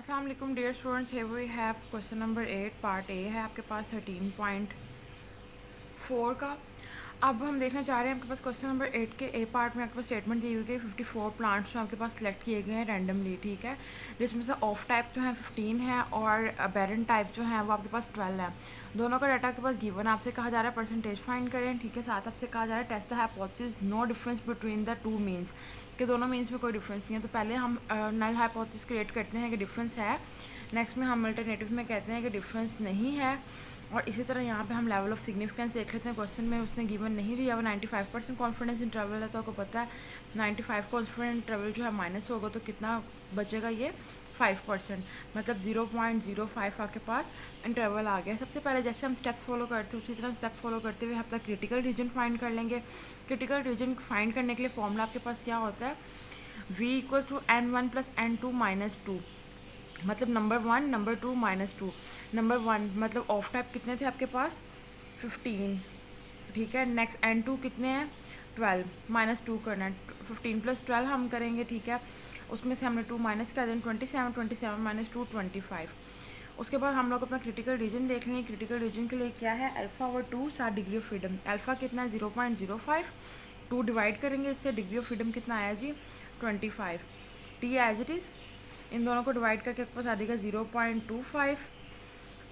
अस्सलाम वालेकुम dear students, here we have question number 8 part A है आपके पास 13.4 का। अब हम देखना चाह रहे हैं आपके पास क्वेश्चन नंबर 8 के ए पार्ट में आपके पास स्टेटमेंट दी हुई है 54 प्लांट्स जो आपके पास सिलेक्ट किए गए हैं रैंडमली, ठीक है, जिसमें से ऑफ टाइप जो है 15 है और बैरन टाइप जो है वो आपके पास 12 है। दोनों का डाटा आपके पास गिवन, आपसे कहा जा रहा है परसेंटेज फाइंड करें, ठीक है। साथ आपसे कहा जा रहा है test the hypothesis no difference between the two means, कि दोनों मीन्स में कोई डिफरेंस नहीं है। तो पहले हम नल हाइपोथेसिस क्रिएट करते हैं कि डिफरेंस है, नेक्स्ट में हम अल्टरनेटिव में कहते हैं कि डिफरेंस नहीं है। और इसी तरह यहाँ पे हम लेवल ऑफ सिग्निफिकेंस देख लेते हैं। क्वेश्चन में उसने गिवन नहीं दिया, वो 95% कॉन्फिडेंस इंटरवल है, तो आपको पता है 95 कॉन्फिडेंस इंटरवल जो है माइनस होगा तो कितना बचेगा, ये 5%, मतलब 0.05 आपके पास इंटरवल आ गया। सबसे पहले जैसे हम स्टेप्स फॉलो करते हैं उसी तरह स्टेप फॉलो करते हुए अपना क्रिटिकल रीजन फाइंड कर लेंगे। क्रिटिकल रीजन फाइंड करने के लिए फॉर्मूला आपके पास क्या होता है, v equal to n1 plus n2 minus 2, मतलब नंबर 1 नंबर 2 माइनस 2। नंबर 1 मतलब ऑफ टाइप कितने थे आपके पास 15, ठीक है। नेक्स्ट n2 कितने हैं 12, माइनस 2 करना है, 15 प्लस 12 हम करेंगे, ठीक है। उसमें से हमने 2 माइनस कर दें 27, 27 माइनस 2 25। उसके बाद हम लोग अपना क्रिटिकल रीजन देख लेंगे। क्रिटिकल रीजन के लिए क्या है, अल्फ़ा और 2 साथ डिग्री ऑफ फ्रीडम। अल्फ़ा कितना है 0.05, 2 डिवाइड करेंगे इससे, डिग्री ऑफ फ्रीडम कितना आया जी 25। टी एज इट इज़, इन दोनों को डिवाइड करके आपके पास आ जाएगा 0.25,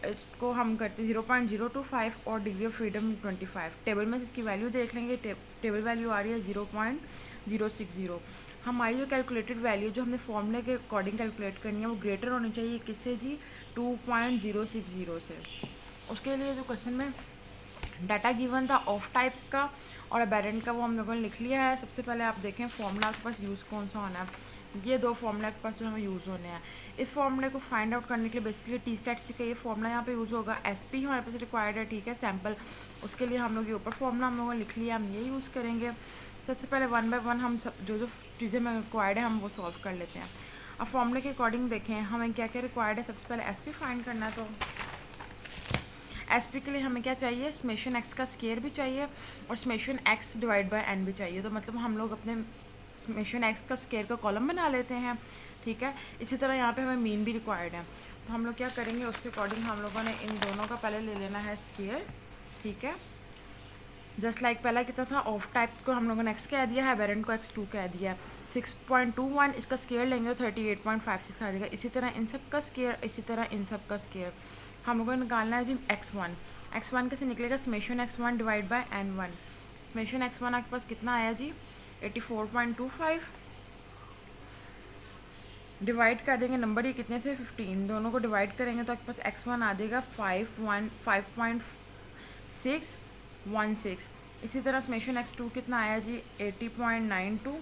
इसको हम करते हैं 0.025 और डिग्री ऑफ फ्रीडम 25। टेबल में इसकी वैल्यू देख लेंगे, टेबल वैल्यू आ रही है 0.060। हमारी जो कैलकुलेटेड वैल्यू जो हमने फॉर्मूले के अकॉर्डिंग कैलकुलेट करनी है वो ग्रेटर होनी चाहिए किससे जी 2.060 से। उसके लिए जो क्वेश्चन में डाटा गिवन था ऑफ टाइप का और अबेरेंट का वो हम लोगों ने लिख लिया है। सबसे पहले आप देखें फॉर्मूला आपके पास यूज़ कौन सा होना है, ये दो फॉर्मूला के पास जो हमें यूज़ होने हैं। इस फॉर्मूले को फाइंड आउट करने के लिए बेसिकली टी स्टैटिस्टिक का ये फॉर्मूला यहाँ पे यूज़ होगा। एसपी हमारे पास रिक्वायर्ड है, ठीक है, सैम्पल, उसके लिए हम लोग ये ऊपर फॉर्मूला हम लोगों ने लिख लिया, हम ये यूज़ करेंगे। सबसे पहले 1 बाय 1 हम सब जो चीज़ें में रिक्वायर्ड है हम वो सॉल्व कर लेते हैं। अब फॉर्मूले के अकॉर्डिंग देखें हमें क्या क्या रिक्वायर्ड है। सबसे पहले एसपी फाइंड करना है, तो एसपी के लिए हमें क्या चाहिए, समेशन एक्स का स्केयर भी चाहिए और summation x divide by n भी चाहिए। तो मतलब हम लोग अपने समेशन एक्स का स्केयर का कॉलम बना लेते हैं, ठीक है। इसी तरह यहाँ पे हमें मीन भी रिक्वायर्ड है, तो हम लोग क्या करेंगे उसके अकॉर्डिंग हम लोगों ने इन दोनों का पहले ले लेना है स्केयर, ठीक है। जस्ट लाइक पहला कितना था, ऑफ टाइप को हम लोगों ने एक्स कह दिया है, वेरेंट को x2 कह दिया है। 6.21 इसका स्केयर लेंगे तो 38.56 आ जाएगा। इसी तरह इन सब का स्केयर, इसी तरह इन सब का स्केयर हम लोगों ने निकालना है जी x1। x1 कैसे निकलेगा, summation x1 divide by n1। Summation x1 आपके पास कितना आया जी 84.25, डिवाइड कर देंगे, नंबर ये कितने थे 15, दोनों को डिवाइड करेंगे तो आपके पास x1 आ जाएगा 5.616। इसी तरह समेशन x2 कितना आया जी 80.92,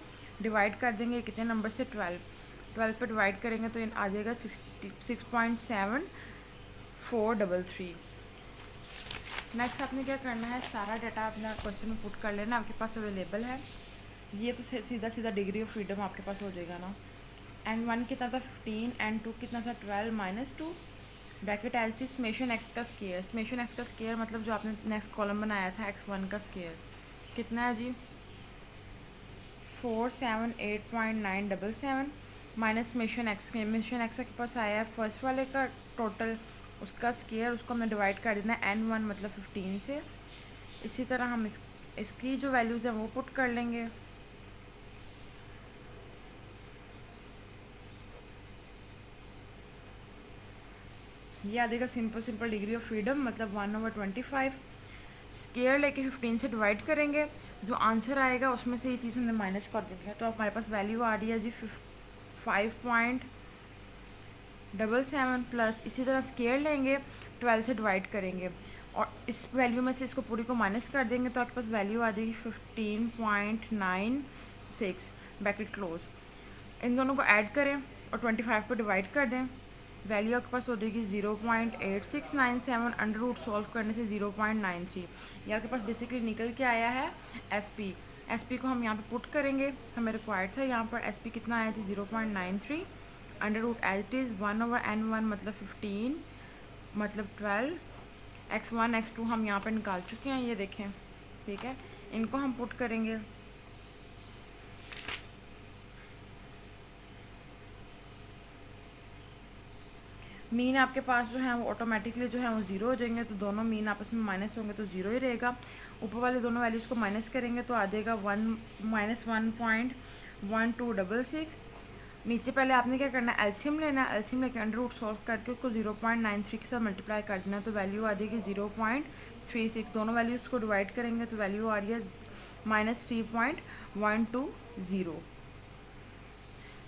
डिवाइड कर देंगे कितने नंबर से 12 पे डिवाइड करेंगे तो आ जाएगा 6.7433। नेक्स्ट आपने क्या करना है, सारा डाटा अपना क्वेश्चन में पुट कर लेना, आपके पास अवेलेबल है। ये तो सीधा सीधा डिग्री ऑफ फ्रीडम आपके पास हो जाएगा ना। n1 कितना था 15, n2 कितना था 12 minus 2, bracket as t summation x का स्केयर। समेशन एक्स का स्केयर मतलब जो आपने नेक्स्ट कॉलम बनाया था x1 का स्केयर कितना है जी 478.977 minus summation x. Summation x के पास आया है फर्स्ट वाले का टोटल, उसका स्केयर, उसको हमने डिवाइड कर देना है n1 मतलब 15 से। इसी तरह हम इसकी जो वैल्यूज़ हैं वो पुट कर लेंगे। ये आ जाएगा सिंपल डिग्री ऑफ फ्रीडम मतलब 1/25। स्केयर लेके 15 से डिवाइड करेंगे, जो आंसर आएगा उसमें से ये चीज़ हमने माइनस कर देनी है। तो हमारे पास वैल्यू आ रही है जी 5.77 प्लस, इसी तरह स्केयर लेंगे 12 से डिवाइड करेंगे और इस वैल्यू में से इसको पूरी को माइनस कर देंगे तो आपके पास वैल्यू आ जाएगी 15.96, ब्रैकेट क्लोज। इन दोनों को ऐड करें और 25 पर डिवाइड कर दें, वैल्यू आपके पास हो जाएगी 0.8697, अंडर रूट सॉल्व करने से 0.93। ये आपके पास बेसिकली निकल के आया है एसपी। एसपी को हम यहाँ पे पुट करेंगे, हमें रिक्वायर्ड था यहाँ पर एसपी कितना आया जी 0.93, under root as it is 1/n1 मतलब 15 मतलब 12, x1 x2 हम यहाँ पर निकाल चुके हैं, ये देखें, ठीक है। इनको हम पुट करेंगे, मीन आपके पास जो है वो ऑटोमेटिकली जो है वो ज़ीरो हो जाएंगे, तो दोनों मीन आपस में माइनस होंगे तो ज़ीरो ही रहेगा। ऊपर वाले दोनों वैल्यूज़ को माइनस करेंगे तो आ जाएगा 1-1.1266। नीचे पहले आपने क्या करना है, एलसीएम लेना है, एलसीएम लेके अंडर रूट सॉल्व करके उसको 0.93 के साथ मल्टीप्लाई कर देना, तो वैल्यू आ जाएगी 0.36। दोनों वैल्यूज़ को डिवाइड करेंगे तो वैल्यू आ रही है -3.120।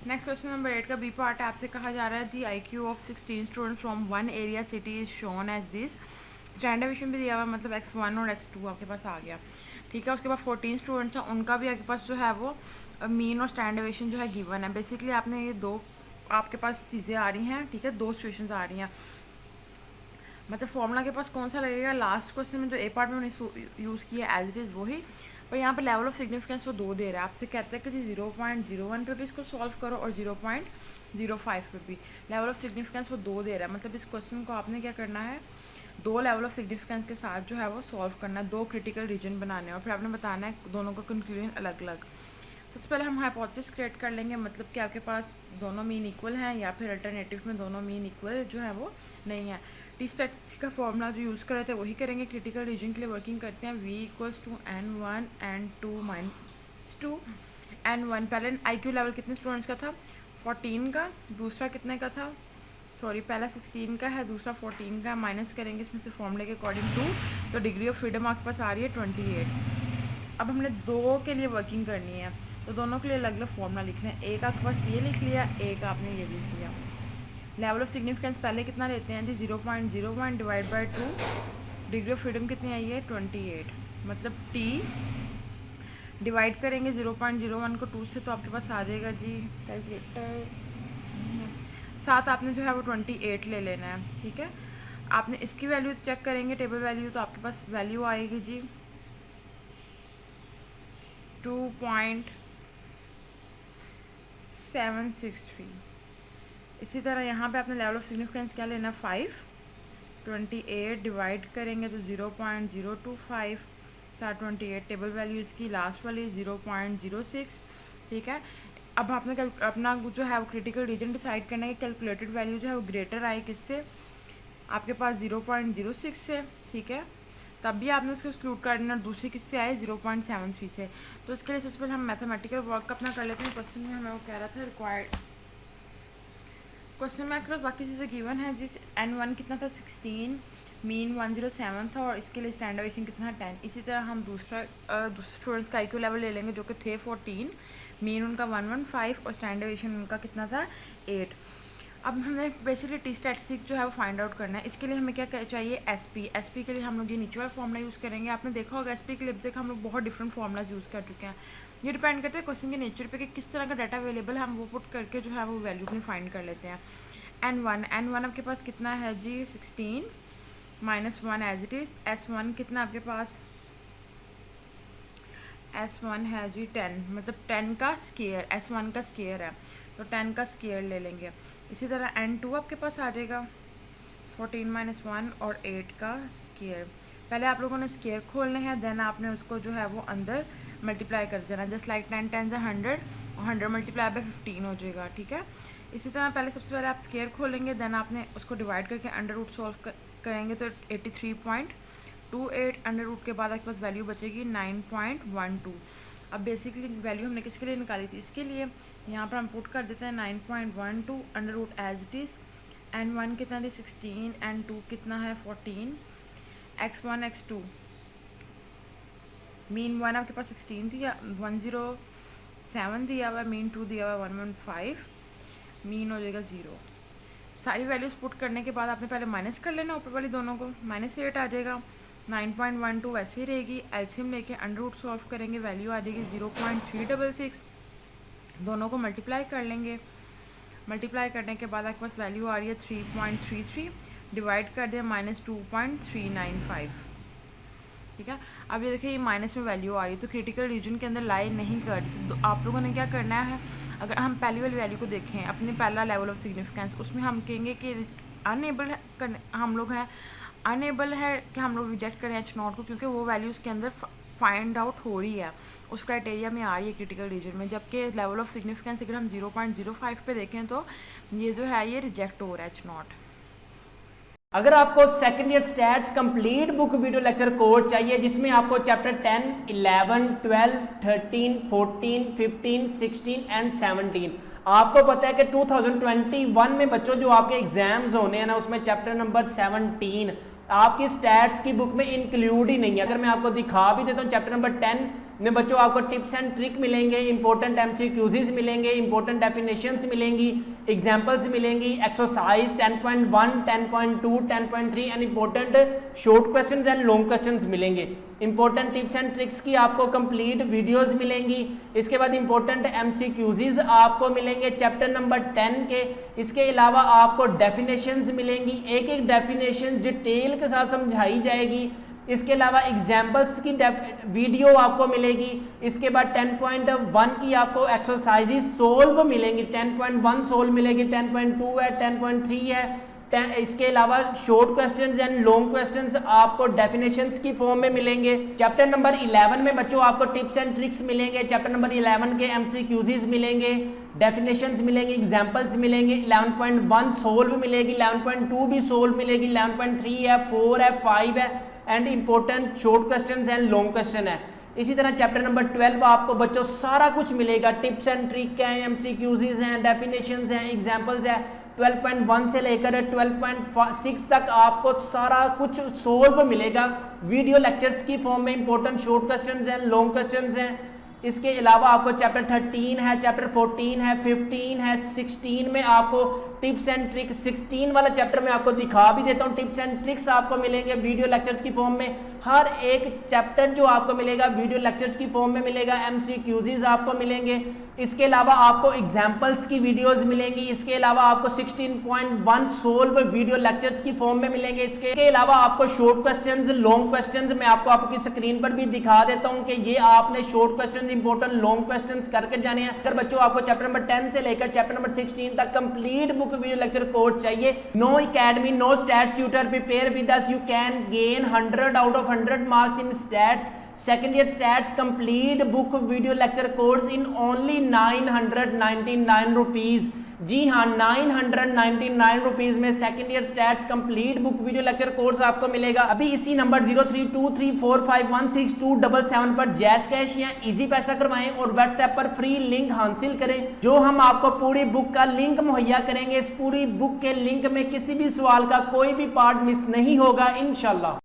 नेक्स्ट क्वेश्चन नंबर 8 का बी पार्ट है। आपसे कहा जा रहा है the IQ of 16 student from one area city is shown as this. Standard division भी दिया हुआ, मतलब x1 और x2 आपके पास आ गया, ठीक है। उसके बाद 14 स्टूडेंट्स हैं, उनका भी आपके पास जो है वो मीन और स्टैंडर्ड डिवीजन जो है गिवन है। बेसिकली आपने ये दो आपके पास चीज़ें आ रही हैं, ठीक है, दो सिचुएशंस आ रही हैं। मतलब फॉर्मूला के पास कौन सा लगेगा, लास्ट क्वेश्चन में जो ए पार्ट में हमने यूज़ किया एज इट इज़ वही, पर यहाँ पे लेवल ऑफ सिग्निफिकेंस वो दो दे रहा है। आपसे कहता है कि जी 0.01 पे भी इसको सॉल्व करो और 0.05 पे भी। लेवल ऑफ सिग्निफिकेंस वो दो दे रहा है, मतलब इस क्वेश्चन को आपने क्या करना है, दो लेवल ऑफ सिग्निफिकेंस के साथ जो है वो सॉल्व करना है, दो क्रिटिकल रीजन बनाने हैं और फिर आपने बताना है दोनों का कंक्लूजन अलग अलग। सबसे पहले हम हाइपोथेसिस क्रिएट कर लेंगे, मतलब कि आपके पास दोनों मीन इक्वल हैं या फिर अल्टरनेटिव में दोनों मीन इक्वल जो है वो नहीं है। टी स्टैटिस्टिक्स का फॉर्मूला जो यूज़ कर रहे थे वही करेंगे। क्रिटिकल रीजन के लिए वर्किंग करते हैं, v = n1 n2 - n1। पहले IQ लेवल कितने स्टूडेंट्स का था, 14 का। दूसरा कितने का था, सॉरी पहला 16 का है, दूसरा 14 का। माइनस करेंगे इसमें से फॉर्मूले के अकॉर्डिंग 2, तो डिग्री ऑफ फ्रीडम आपके पास आ रही है 28। अब हमने दो के लिए वर्किंग करनी है, तो दोनों के लिए अलग अलग फॉर्मूला लिखना है। एक आपके पास ये लिख लिया, एक आपने ये लिख लिया। लेवल ऑफ सिग्निफिकेंस पहले कितना लेते हैं जी, 0.01 divide by 2। Degree of freedom कितनी आई है, 28। मतलब टी डिवाइड करेंगे 0.01 को 2 से, तो आपके पास आ जाएगा जी, कैलकुलेटर साथ आपने जो है वो 28 ले लेना है, ठीक है। आपने इसकी वैल्यू चेक करेंगे टेबल वैल्यू, तो आपके पास वैल्यू आएगी जी 2.763। इसी तरह यहाँ पे आपने लेवल ऑफ सिग्निफिकेंस क्या लेना, 5। 28 डिवाइड करेंगे तो 0.025 साथ 28 टेबल वैल्यू इसकी लास्ट वाली 0.06, ठीक है। अब आपने अपना जो है वो क्रिटिकल रीजन डिसाइड करना है, कैलकुलेटेड वैल्यू जो है वो ग्रेटर आए किससे, आपके पास 0.06 से, ठीक है। तब भी आपने उसको एक्सक्लूड कर देना, और दूसरी किससे आए 0.73 से। तो इसके लिए सबसे पहले हम मैथमेटिकल वर्क अपना कर लेते हैं। क्वेश्चन में हमें वो कह रहा था रिक्वायर्ड, क्वेश्चन में आपके पास बाकी चीज़ें गिवन है। जिस n1 कितना था 16, मीन 107 था और इसके लिए स्टैंडर्ड डिवीजन कितना 10। इसी तरह हम दूसरा स्टूडेंट्स का IQ लेवल ले लेंगे जो कि थे 14, मीन उनका 115 और स्टैंडर्ड डिवीजन उनका कितना था 8। अब हमने बेसिकली टी स्टैटिस्टिक्स जो है वो फाइंड आउट करना है। इसके लिए हमें क्या चाहिए, SP के लिए हम लोग ये नीचे वाला फॉर्मूला यूज़ करेंगे। आपने देखा होगा SP के लिए अब तक हम लोग बहुत डिफरेंट फार्मूलाज यूज़ कर चुके हैं। ये डिपेंड करता है क्वेश्चन के नेचर पे कि किस तरह का डाटा अवेलेबल है, हम वो पुट करके जो है वो वैल्यू अपनी फाइंड कर लेते हैं। n1 आपके पास कितना है जी 16 - 1 एज इट इज़। S1 कितना आपके पास, S1 है जी 10, मतलब 10 का स्केयर, S1 का स्केयर है तो 10 का स्केयर ले लेंगे। इसी तरह n2 आपके पास आ जाएगा 14 - 1 और 8 का स्केयर। पहले आप लोगों ने स्केयर खोलने हैं, देन आपने उसको जो है वो अंदर मल्टीप्लाई कर देना, जस्ट लाइक 10 10 से 100 और 100 मल्टीप्लाई बाय 15 हो जाएगा, ठीक है। इसी तरह पहले सबसे पहले आप स्केयर खोलेंगे, देन आपने उसको डिवाइड करके अंडर रूट सॉल्व करेंगे तो 83.28 अंडर रूट के बाद आपके पास वैल्यू बचेगी 9.12। अब बेसिकली वैल्यू हमने किसके लिए निकाली थी, इसके लिए। यहाँ पर हम पुट कर देते हैं 9.12 under root as it is. n1 कितना थी 16, n2 कितना है 14, x1 x2 मीन 1 आपके पास 16 थी, 107 दिया हुआ, मीन 2 दिया हुआ 115, मीन हो जाएगा 0। सारी वैल्यूज़ पुट करने के बाद आपने पहले माइनस कर लेना ऊपर वाली दोनों को, -8 आ जाएगा। 9.12 वैसे ही रहेगी, एलसीएम लेके अंडर रूट सॉल्व करेंगे, वैल्यू आ जाएगी 0.366। दोनों को मल्टीप्लाई कर लेंगे, मल्टीप्लाई करने के बाद आपके पास वैल्यू आ रही है 3.33, डिवाइड कर दें -2.395, ठीक है। अब ये देखिए ये माइनस में वैल्यू आ रही है तो क्रिटिकल रीजन के अंदर लाई नहीं कर रही। तो आप लोगों ने क्या करना है, अगर हम पहली वाली वैल्यू को देखें अपने पहला लेवल ऑफ सिग्निफिकेंस, उसमें हम कहेंगे कि अनएबल है, हम लोग हैं अनएबल है कि हम लोग रिजेक्ट करें H0 को, क्योंकि वो वैल्यू उसके अंदर फाइंड आउट हो रही है, उस क्राइटेरिया में आ रही है क्रिटिकल रीजन में। जबकि लेवल ऑफ सिग्निफिकेंस अगर हम 0.05 पे देखें तो ये जो है ये रिजेक्ट हो रहा है H0। अगर आपको second year stats complete book video lecture course चाहिए जिसमें आपको चैप्टर 10, 11, 12, 13, 14, 15, 16 एंड 17, आपको पता है कि 2021 में बच्चों जो आपके एग्जाम्स होने हैं ना उसमें चैप्टर नंबर 17 आपकी स्टैट्स की बुक में इंक्लूड ही नहीं है। अगर मैं आपको दिखा भी देता हूँ चैप्टर नंबर 10 में बच्चों आपको टिप्स एंड ट्रिक मिलेंगे, इंपॉर्टेंट एमसीक्यूज मिलेंगे, इंपॉर्टेंट डेफिनेशंस मिलेंगी, एग्जांपल्स मिलेंगी, exercise 10.1, 10.2, 10.3 and important short questions and long questions मिलेंगे। इंपॉर्टेंट टिप्स एंड ट्रिक्स की आपको कंप्लीट वीडियोस मिलेंगी। इसके बाद इंपॉर्टेंट एमसीक्यूज आपको मिलेंगे चैप्टर नंबर 10 के। इसके अलावा आपको डेफिनेशंस मिलेंगी, एक एक डेफिनेशन डिटेल के साथ समझाई जाएगी। इसके अलावा एग्जाम्पल्स की वीडियो आपको मिलेगी। इसके बाद 10.1 की आपको एक्सरसाइजेस सोल्व मिलेंगी, 10.1 सोल्व मिलेगी, 10.2 है, 10.3 है। इसके अलावा short questions and long questions आपको डेफिनेशंस की फॉर्म में मिलेंगे। चैप्टर नंबर 11 में बच्चों आपको टिप्स एंड ट्रिक्स मिलेंगे, चैप्टर नंबर 11 के एमसीक्यूज मिलेंगे, डेफिनेशंस मिलेंगे, एग्जांपल्स मिलेंगे, 11.1 सोल्व मिलेगी, 11.2 भी सोल्व मिलेगी, 11.3 है, 4 है, 5 है and important short questions and long question है। इसी तरह चैप्टर नंबर 12 आपको बच्चों सारा कुछ मिलेगा, टिप्स एंड ट्रिक हैं, एमसीक्यूज हैं, डेफिनेशंस हैं, एग्जांपल्स है। 12.1 से लेकर 12.6 तक आपको सारा कुछ सोल्व मिलेगा वीडियो लेक्चर्स की फॉर्म में, इंपॉर्टेंट शॉर्ट क्वेश्चंस हैं, लॉन्ग क्वेश्चंस हैं। इसके अलावा आपको चैप्टर 13 है, चैप्टर 14 है, 15 है, 16 में आपको टिप्स एंड ट्रिक्स, 16 वाला चैप्टर में आपको दिखा भी देता हूँ, टिप्स एंड ट्रिक्स आपको मिलेंगे वीडियो लेक्चर्स की फॉर्म में। हर एक चैप्टर जो आपको मिलेगा वीडियो लेक्चर्स की फॉर्म में मिलेगा, एमसीक्यूज आपको मिलेंगे। इसके अलावा आपको एग्जाम्पल्स की वीडियोस मिलेंगी। इसके अलावा आपको 16.1 सोल्व वीडियो लेक्चर्स की फॉर्म में मिलेंगे। इसके अलावा आपको शॉर्ट क्वेश्चंस, लॉन्ग क्वेश्चंस मैं आपकी स्क्रीन पर भी दिखा देता हूं कि ये आपने short questions, important long questions करके जाने हैं। अगर बच्चों आपको चैप्टर नंबर 10 से लेकर चैप्टर नंबर 16 तक complete book video lecture course चाहिए, no academy, no stats tutor, prepare with us, you can gain 100 out of 100 marks in stats. Second year stats complete book video lecture course in only 999 rupees। जी हाँ, 999 rupees में second year stats complete book video lecture course आपको मिलेगा। अभी इसी number 0323451677 पर जैस cash या easy पैसा करवाएं और व्हाट्सएप पर फ्री लिंक हासिल करें, जो हम आपको पूरी बुक का लिंक मुहैया करेंगे। इस पूरी बुक के लिंक में किसी भी सवाल का कोई भी पार्ट मिस नहीं होगा इंशाल्लाह।